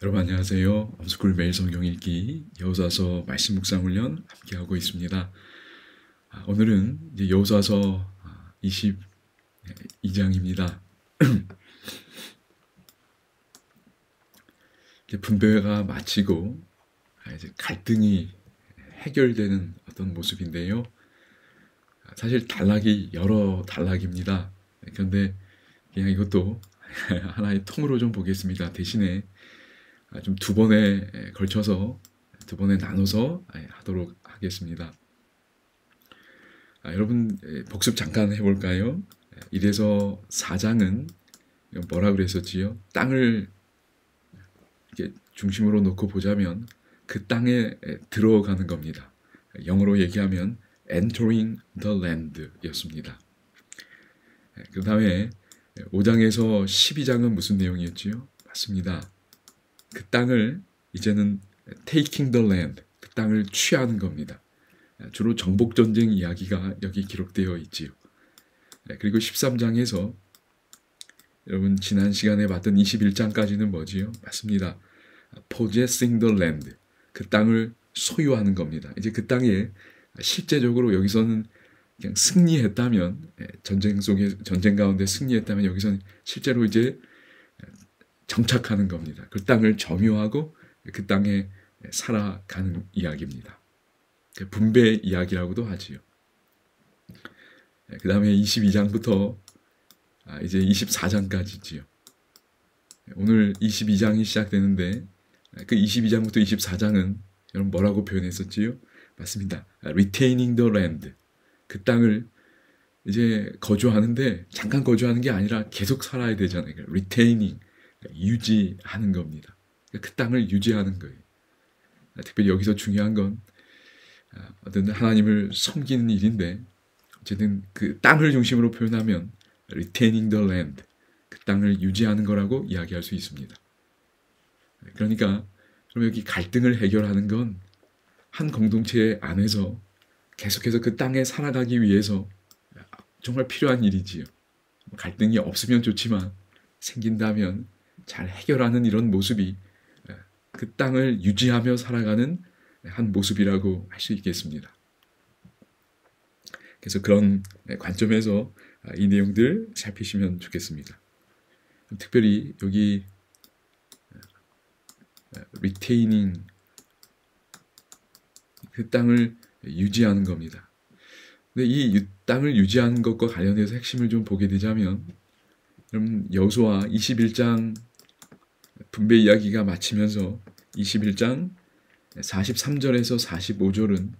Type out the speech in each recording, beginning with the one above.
여러분 안녕하세요. 엄스쿨 매일 성경 읽기 여호수아서 말씀 묵상 훈련 함께하고 있습니다. 오늘은 이제 여호수아서 22장입니다. 분배가 마치고 이제 갈등이 해결되는 어떤 모습인데요. 사실 단락이 여러 단락입니다. 그런데 그냥 이것도 하나의 통으로 좀 보겠습니다. 대신에 좀 두 번에 걸쳐서 두 번에 나눠서 하도록 하겠습니다. 여러분 복습 잠깐 해볼까요? 1에서 4장은 뭐라 그랬었지요? 땅을 이렇게 중심으로 놓고 보자면 그 땅에 들어가는 겁니다. 영어로 얘기하면 entering the land 였습니다. 그 다음에 5장에서 12장은 무슨 내용이었지요? 맞습니다. 그 땅을 이제는 taking the land, 그 땅을 취하는 겁니다. 주로 정복전쟁 이야기가 여기 기록되어 있지요. 그리고 13장에서 여러분 지난 시간에 봤던 21장까지는 뭐지요? 맞습니다. possessing the land, 그 땅을 소유하는 겁니다. 이제 그 땅에 실제적으로 여기서는 그냥 승리했다면, 전쟁 가운데 승리했다면 여기서는 실제로 이제 정착하는 겁니다. 그 땅을 점유하고 그 땅에 살아가는 이야기입니다. 분배 이야기라고도 하지요. 그 다음에 22장부터 이제 24장까지지요. 오늘 22장이 시작되는데 그 22장부터 24장은 여러분 뭐라고 표현했었지요? 맞습니다. retaining the land. 그 땅을 이제 거주하는데 잠깐 거주하는 게 아니라 계속 살아야 되잖아요. retaining. 유지하는 겁니다. 그 땅을 유지하는 거예요. 특별히 여기서 중요한 건 어떤 하나님을 섬기는 일인데 어쨌든 그 땅을 중심으로 표현하면 retaining the land, 그 땅을 유지하는 거라고 이야기할 수 있습니다. 그러니까 그럼 여기 갈등을 해결하는 건 한 공동체 안에서 계속해서 그 땅에 살아가기 위해서 정말 필요한 일이지요. 갈등이 없으면 좋지만 생긴다면 잘 해결하는 이런 모습이 그 땅을 유지하며 살아가는 한 모습이라고 할 수 있겠습니다. 그래서 그런 관점에서 이 내용들 살피시면 좋겠습니다. 특별히 여기 retaining, 그 땅을 유지하는 겁니다. 근데 이 땅을 유지하는 것과 관련해서 핵심을 좀 보게 되자면, 그럼 여호수아 21장 분배 이야기가 마치면서 21장 43절에서 45절은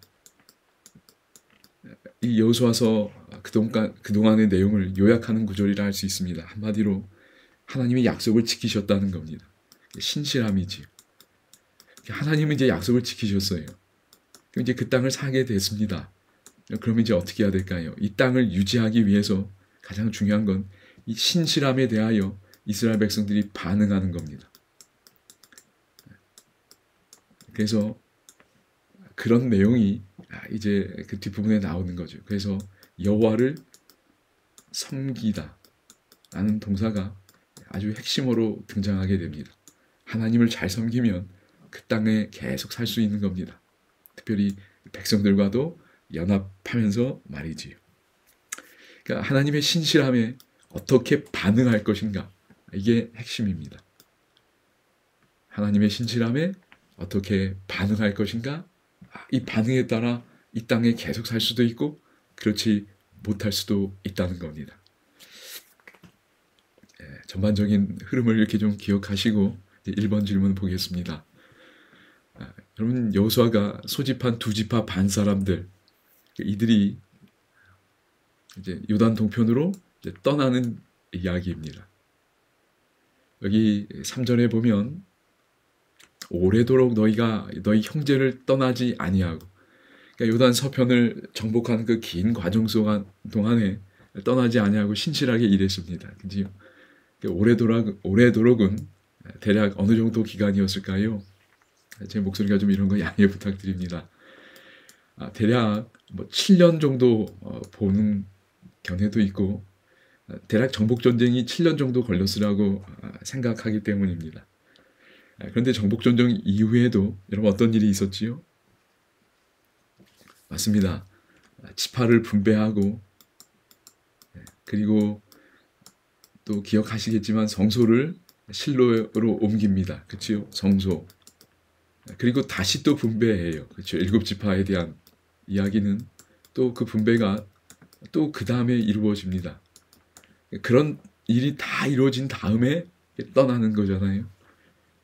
이 여호수아서 그동안의 내용을 요약하는 구절이라 할 수 있습니다. 한마디로 하나님의 약속을 지키셨다는 겁니다. 신실함이지요. 하나님은 이제 약속을 지키셨어요. 이제 그 땅을 사게 됐습니다. 그럼 이제 어떻게 해야 될까요? 이 땅을 유지하기 위해서 가장 중요한 건 이 신실함에 대하여 이스라엘 백성들이 반응하는 겁니다. 그래서 그런 내용이 이제 그 뒷부분에 나오는 거죠. 그래서 여호와를 섬기다 라는 동사가 아주 핵심으로 등장하게 됩니다. 하나님을 잘 섬기면 그 땅에 계속 살 수 있는 겁니다. 특별히 백성들과도 연합하면서 말이지요. 그러니까 하나님의 신실함에 어떻게 반응할 것인가, 이게 핵심입니다. 하나님의 신실함에 어떻게 반응할 것인가, 이 반응에 따라 이 땅에 계속 살 수도 있고 그렇지 못할 수도 있다는 겁니다. 전반적인 흐름을 이렇게 좀 기억하시고 1번 질문 보겠습니다. 여러분, 여호수아가 소집한 두 지파 반 사람들, 이들이 이제 요단 동편으로 이제 떠나는 이야기입니다. 여기 3절에 보면 오래도록 너희 형제를 떠나지 아니하고, 그러니까 요단 서편을 정복하는 그 긴 과정 동안에 떠나지 아니하고 신실하게 일했습니다. 그지요? 오래도록은 대략 어느 정도 기간이었을까요? 제 목소리가 좀 이런 거 양해 부탁드립니다. 대략 7년 정도 보는 견해도 있고, 대략 정복전쟁이 7년 정도 걸렸으라고 생각하기 때문입니다. 그런데 정복전쟁 이후에도 여러분 어떤 일이 있었지요? 맞습니다. 지파를 분배하고 그리고 또 기억하시겠지만 성소를 실로로 옮깁니다. 그렇죠? 성소. 그리고 다시 또 분배해요. 그렇죠? 7지파에 대한 이야기는 또 그 분배가 또 그 다음에 이루어집니다. 그런 일이 다 이루어진 다음에 떠나는 거잖아요.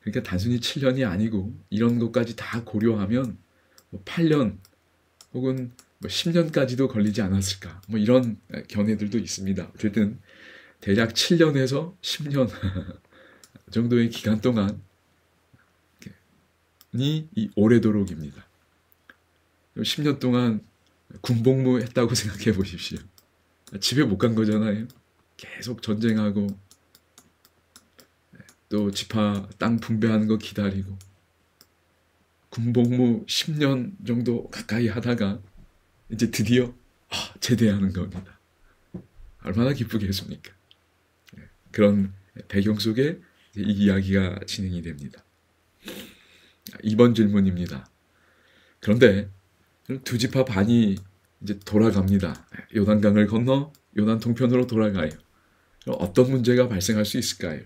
그러니까 단순히 7년이 아니고 이런 것까지 다 고려하면 8년 혹은 10년까지도 걸리지 않았을까. 이런 견해들도 있습니다. 어쨌든 대략 7년에서 10년 정도의 기간 동안이 이 오래도록입니다. 10년 동안 군복무 했다고 생각해 보십시오. 집에 못 간 거잖아요. 계속 전쟁하고 또 지파 땅 분배하는 거 기다리고 군복무 10년 정도 가까이 하다가 이제 드디어 제대하는 겁니다. 얼마나 기쁘겠습니까? 그런 배경 속에 이 이야기가 진행이 됩니다. 2번 질문입니다. 그런데 2지파 반이 이제 돌아갑니다. 요단강을 건너 요단 동편으로 돌아가요. 어떤 문제가 발생할 수 있을까요?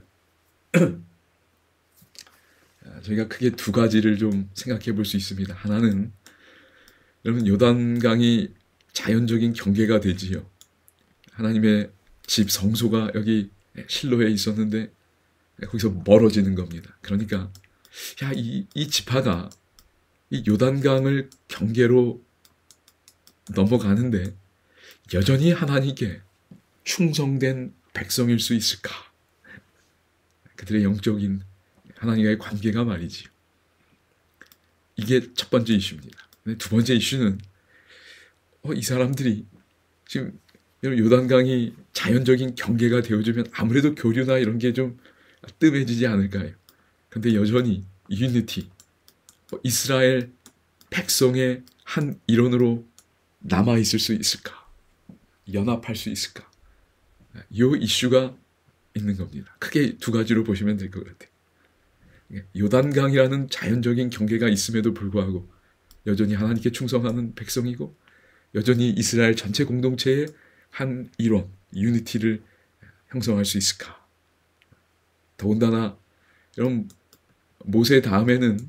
저희가 크게 2가지를 좀 생각해 볼 수 있습니다. 하나는 여러분 요단강이 자연적인 경계가 되지요. 하나님의 집 성소가 여기 실로에 있었는데 거기서 멀어지는 겁니다. 그러니까 이 지파가 이 요단강을 경계로 넘어가는데 여전히 하나님께 충성된 백성일 수 있을까? 그들의 영적인 하나님과의 관계가 말이지요. 이게 첫 번째 이슈입니다. 2번째 이슈는 이 사람들이 지금 요단강이 자연적인 경계가 되어주면 아무래도 교류나 이런 게 좀 뜸해지지 않을까요? 그런데 여전히 유니티, 이스라엘 백성의 한 일원으로 남아있을 수 있을까? 연합할 수 있을까? 이 이슈가 있는 겁니다. 크게 2가지로 보시면 될 것 같아요. 요단강이라는 자연적인 경계가 있음에도 불구하고 여전히 하나님께 충성하는 백성이고 여전히 이스라엘 전체 공동체의 한 일원, 유니티를 형성할 수 있을까? 더군다나 여러분 모세 다음에는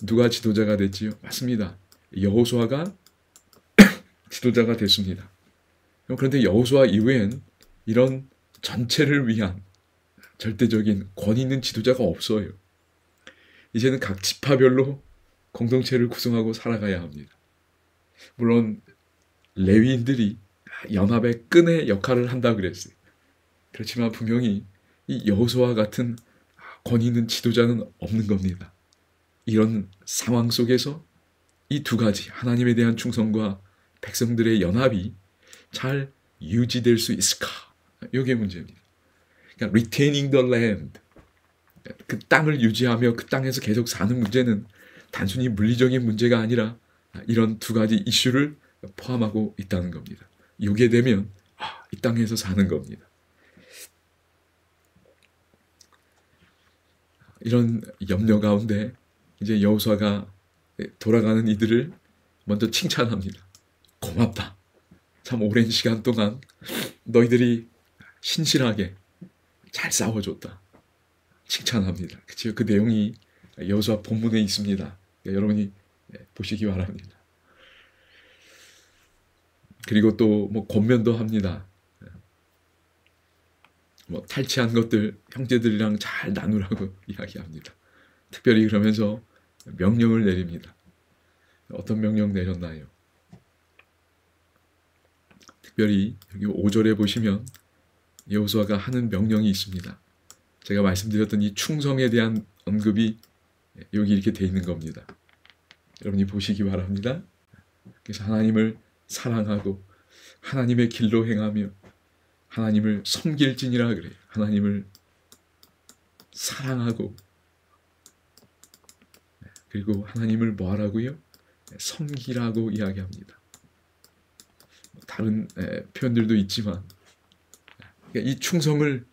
누가 지도자가 됐지요? 맞습니다. 여호수아가 지도자가 됐습니다. 그런데 여호수아 이후엔 이런 전체를 위한 절대적인 권위 있는 지도자가 없어요. 이제는 각 지파별로 공동체를 구성하고 살아가야 합니다. 물론 레위인들이 연합의 끈의 역할을 한다 그랬어요. 그렇지만 분명히 이 여호수아 같은 권위 있는 지도자는 없는 겁니다. 이런 상황 속에서 이 2가지 하나님에 대한 충성과 백성들의 연합이 잘 유지될 수 있을까? 이게 문제입니다. 그러니까 retaining the land, 그 땅을 유지하며 그 땅에서 계속 사는 문제는 단순히 물리적인 문제가 아니라 이런 2가지 이슈를 포함하고 있다는 겁니다. 이게 되면 이 땅에서 사는 겁니다. 이런 염려 가운데 이제 여호수아가 돌아가는 이들을 먼저 칭찬합니다. 고맙다. 참 오랜 시간 동안 너희들이 신실하게 잘 싸워줬다. 칭찬합니다. 그치요? 그 내용이 여호수아 본문에 있습니다. 여러분이 보시기 바랍니다. 그리고 또 권면도 합니다. 탈취한 것들 형제들이랑 잘 나누라고 이야기합니다. 특별히 그러면서 명령을 내립니다. 어떤 명령 내렸나요? 특별히 여기 5절에 보시면 여호수아가 하는 명령이 있습니다. 제가 말씀드렸던 이 충성에 대한 언급이 여기 이렇게 돼 있는 겁니다. 여러분이 보시기 바랍니다. 그래서 하나님을 사랑하고 하나님의 길로 행하며 하나님을 섬길지니라 그래요. 하나님을 사랑하고 그리고 하나님을 뭐 하라고요? 섬기라고 이야기합니다. 다른 표현들도 있지만 이 충성을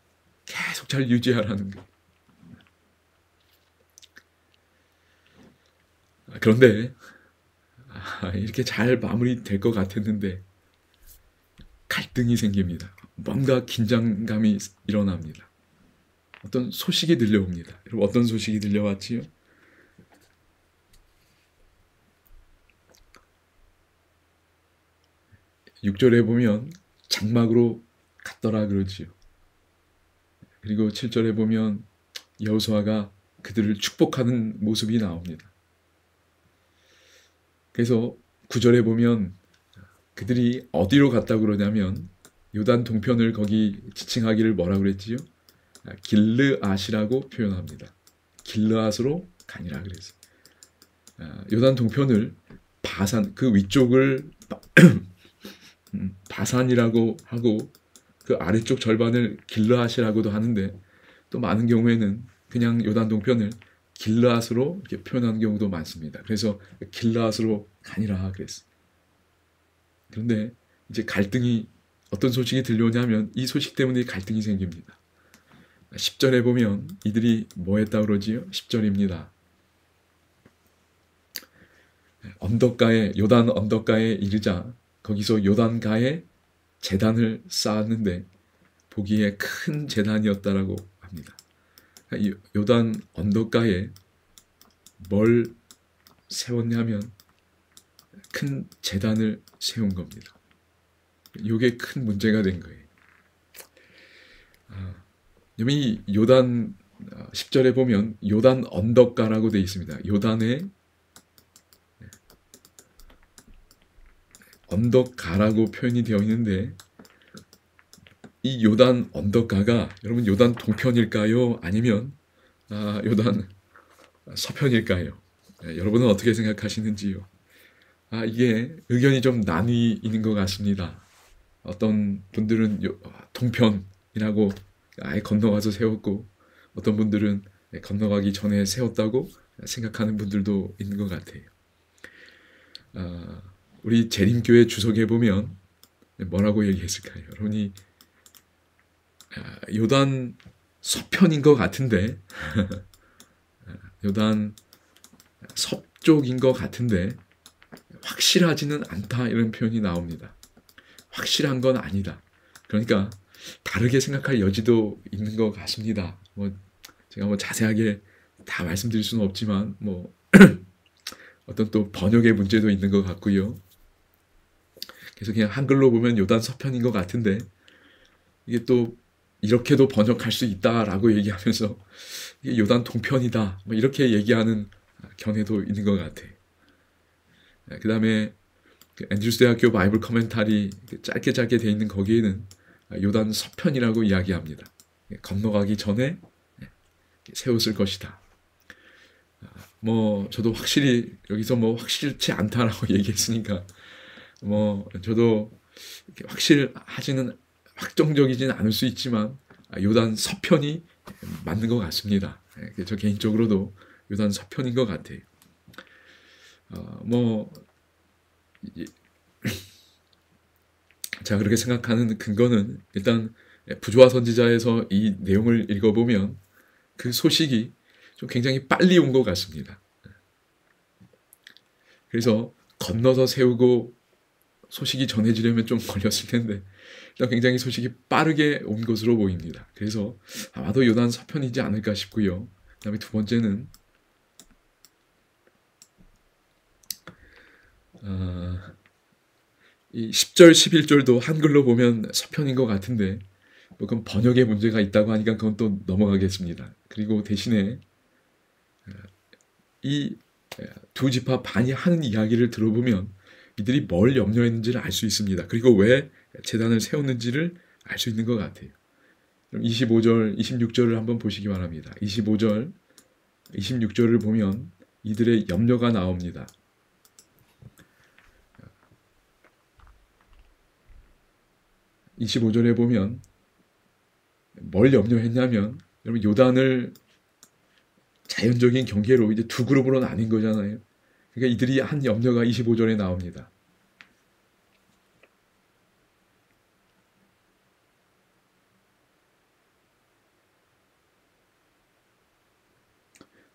계속 잘 유지하라는 거예요. 그런데 이렇게 잘 마무리될 것 같았는데 갈등이 생깁니다. 뭔가 긴장감이 일어납니다. 어떤 소식이 들려옵니다. 여러분 어떤 소식이 들려왔지요? 6절에 보면 장막으로 갔더라 그러지요. 그리고 7절에 보면 여호수아가 그들을 축복하는 모습이 나옵니다. 그래서 9절에 보면 그들이 어디로 갔다고 그러냐면 요단 동편을 거기 지칭하기를 뭐라고 그랬지요? 길르앗이라고 표현합니다. 길르앗으로 가니라 그랬어요. 요단 동편을 바산, 그 위쪽을 바산이라고 하고 그 아래쪽 절반을 길르앗이라고도 하는데 또 많은 경우에는 그냥 요단 동편을 길르앗으로 이렇게 표현하는 경우도 많습니다. 그래서 길르앗으로 가니라 그랬어요. 그런데 이제 갈등이 어떤 소식이 들려오냐면 이 소식 때문에 갈등이 생깁니다. 10절에 보면 이들이 뭐 했다고 그러지요? 10절입니다. 언덕가에 요단 언덕가에 이르자 거기서 요단가에 제단을 쌓았는데 보기에 큰 제단이었다라고 합니다. 요단 언덕가에 뭘 세웠냐면 큰 제단을 세운 겁니다. 이게 큰 문제가 된 거예요. 이 요단 10절에 보면 요단 언덕가라고 되어 있습니다. 요단의 언덕가라고 표현이 되어 있는데 이 요단 언덕가가 여러분 요단 동편일까요? 아니면 요단 서편일까요? 여러분은 어떻게 생각하시는지요? 이게 의견이 좀 나뉘는 것 같습니다. 어떤 분들은 동편이라고 아예 건너가서 세웠고 어떤 분들은 건너가기 전에 세웠다고 생각하는 분들도 있는 것 같아요. 우리 재림교회 주석에 보면 뭐라고 얘기했을까요? 여러분이 요단 서편인 것 같은데 요단 서쪽인 것 같은데 확실하지는 않다 이런 표현이 나옵니다. 확실한 건 아니다. 그러니까 다르게 생각할 여지도 있는 것 같습니다. 제가 자세하게 다 말씀드릴 수는 없지만 어떤 또 번역의 문제도 있는 것 같고요. 그래서 그냥 한글로 보면 요단 서편인 것 같은데 이게 또 이렇게도 번역할 수 있다라고 얘기하면서 이게 요단 동편이다 이렇게 얘기하는 견해도 있는 것 같아요. 그 다음에 앤드루스 대학교 바이블 커멘터리 짧게 돼 있는 거기에는 요단 서편이라고 이야기합니다. 건너가기 전에 세웠을 것이다. 저도 확실히 여기서 확실치 않다라고 얘기했으니까 저도 확정적이지는 않을 수 있지만 요단 서편이 맞는 것 같습니다. 저 개인적으로도 요단 서편인 것 같아요. 자, 그렇게 생각하는 근거는 일단 부조화 선지자에서 이 내용을 읽어보면 그 소식이 좀 굉장히 빨리 온 것 같습니다. 그래서 건너서 세우고 소식이 전해지려면 좀 걸렸을 텐데 일단 굉장히 소식이 빠르게 온 것으로 보입니다. 그래서 아마도 요단 서편이지 않을까 싶고요. 그 다음에 두 번째는 이 10절, 11절도 한글로 보면 서편인 것 같은데 그건 번역에 문제가 있다고 하니까 그건 또 넘어가겠습니다. 그리고 대신에 이 두 지파 반이 하는 이야기를 들어보면 이들이 뭘 염려했는지를 알 수 있습니다. 그리고 왜 제단을 세웠는지를 알 수 있는 것 같아요. 그럼 25절, 26절을 한번 보시기 바랍니다. 25절, 26절을 보면 이들의 염려가 나옵니다. 25절에 보면 뭘 염려했냐면 여러분 요단을 자연적인 경계로 이제 두 그룹으로 나뉜 거잖아요. 그러니까 이들이 한 염려가 25절에 나옵니다.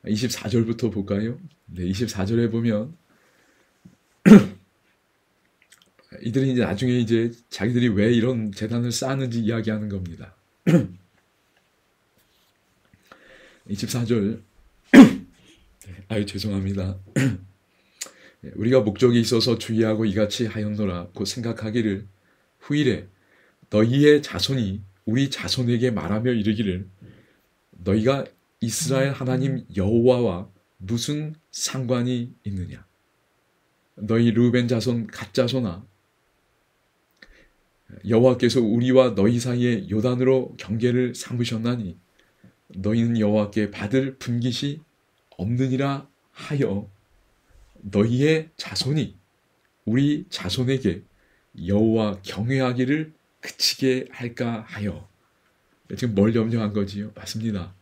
24절부터 볼까요? 네, 24절에 보면 이들이 이제 나중에 이제 자기들이 왜 이런 제단을 쌓았는지 이야기하는 겁니다. 24절. 아유, 죄송합니다. 우리가 목적이 있어서 주의하고 이같이 하였노라 곧 생각하기를 후일에 너희의 자손이 우리 자손에게 말하며 이르기를 너희가 이스라엘 하나님 여호와와 무슨 상관이 있느냐? 너희 르우벤 자손 갓 자손아, 여호와께서 우리와 너희 사이에 요단으로 경계를 삼으셨나니 너희는 여호와께 받을 분깃이 없느니라 하여 너희의 자손이 우리 자손에게 여호와 경외하기를 그치게 할까 하여. 지금 뭘 염려한 거지요? 맞습니다.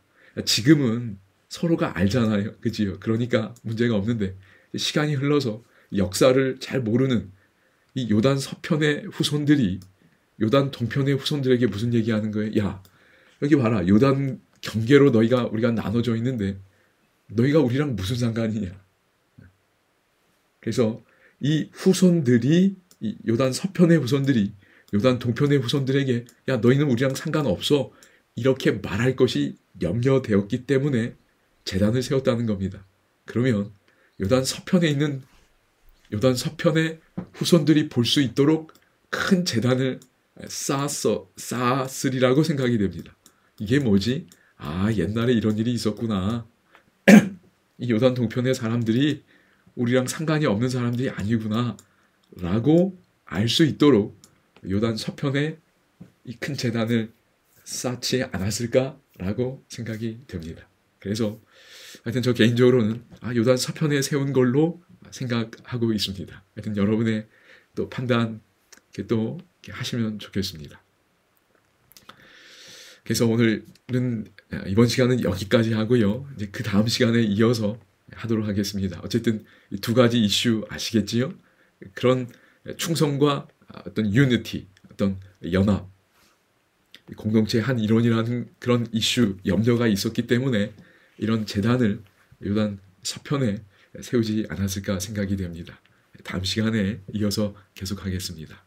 지금은 서로가 알잖아요. 그지요? 그러니까 문제가 없는데 시간이 흘러서 역사를 잘 모르는 이 요단 서편의 후손들이 요단 동편의 후손들에게 무슨 얘기하는 거예요? 야, 여기 봐라. 요단 경계로 우리가 나눠져 있는데 너희가 우리랑 무슨 상관이냐? 그래서 이 후손들이 이 요단 서편의 후손들이 요단 동편의 후손들에게 야, 너희는 우리랑 상관없어. 이렇게 말할 것이 염려되었기 때문에 제단을 세웠다는 겁니다. 그러면 요단 서편에 있는 요단 서편의 후손들이 볼 수 있도록 큰 제단을 쌓았으리라고 생각이 됩니다. 이게 뭐지? 아, 옛날에 이런 일이 있었구나. 이 요단 동편의 사람들이 우리랑 상관이 없는 사람들이 아니구나 라고 알 수 있도록 요단 서편에 이 큰 제단을 쌓지 않았을까라고 생각이 됩니다. 그래서 하여튼 저 개인적으로는 요단 서편에 세운 걸로 생각하고 있습니다. 하여튼 여러분의 또 판단 또 하시면 좋겠습니다. 그래서 오늘은 이번 시간은 여기까지 하고요. 이제 그 다음 시간에 이어서 하도록 하겠습니다. 어쨌든 이 두 가지 이슈 아시겠지요? 그런 충성과 어떤 유니티, 어떤 연합, 공동체의 한 일원이라는 그런 이슈, 염려가 있었기 때문에 이런 제단을 요단 서편에 세우지 않았을까 생각이 됩니다. 다음 시간에 이어서 계속하겠습니다.